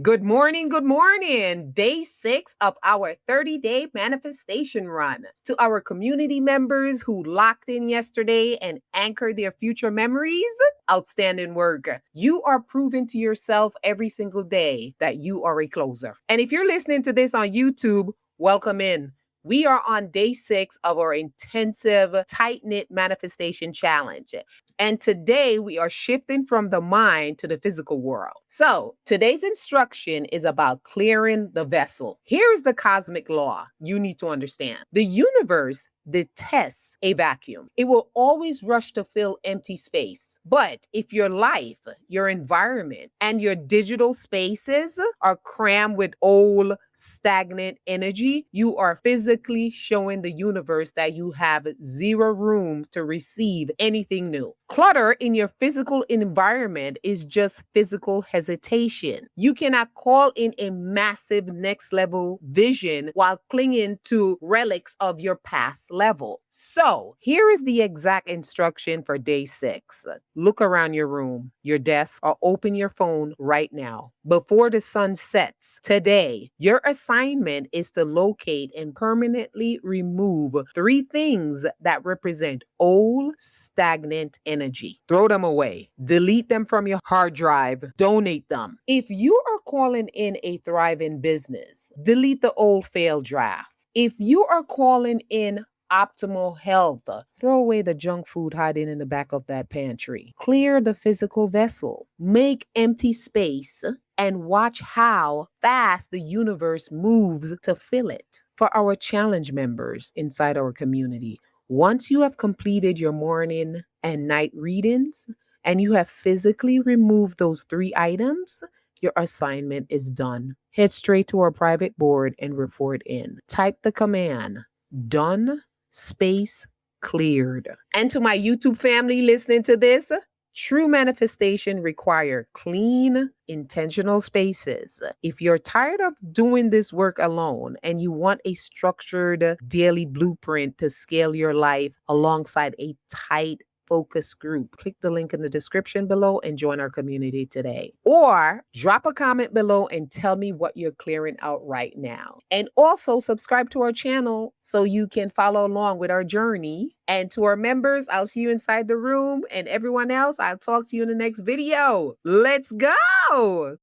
Good morning, good morning. Day 6 of our 30-day manifestation run. To our community members who locked in yesterday and anchored their future memories, outstanding work. You are proving to yourself every single day that you are a closer. And if you're listening to this on YouTube, welcome in. We are on day 6 of our intensive tight-knit manifestation challenge. And today we are shifting from the mind to the physical world. So today's instruction is about clearing the vessel. Here's the cosmic law you need to understand. The universe detests a vacuum. It will always rush to fill empty space. But if your life, your environment, and your digital spaces are crammed with old, stagnant energy, you are physically showing the universe that you have zero room to receive anything new. Clutter in your physical environment is just physical hesitation. You cannot call in a massive next level vision while clinging to relics of your past level. So, here is the exact instruction for day 6. Look around your room, your desk, or open your phone right now. Before the sun sets today, your assignment is to locate and permanently remove 3 things that represent old, stagnant energy. Throw them away. Delete them from your hard drive. Donate them. If you are calling in a thriving business, delete the old failed draft. If you are calling in optimal health, throw away the junk food hiding in the back of that pantry. Clear the physical vessel. Make empty space and watch how fast the universe moves to fill it. For our challenge members inside our community, once you have completed your morning and night readings and you have physically removed those 3 items, your assignment is done. Head straight to our private board and report in. Type the command done space cleared. And to my YouTube family listening to this, true manifestation require clean, intentional spaces. If you're tired of doing this work alone and you want a structured daily blueprint to scale your life alongside a tight focus group, click the link in the description below and join our community today. Or drop a comment below and tell me what you're clearing out right now. And also subscribe to our channel so you can follow along with our journey. And to our members, I'll see you inside the room. And everyone else, I'll talk to you in the next video. Let's go!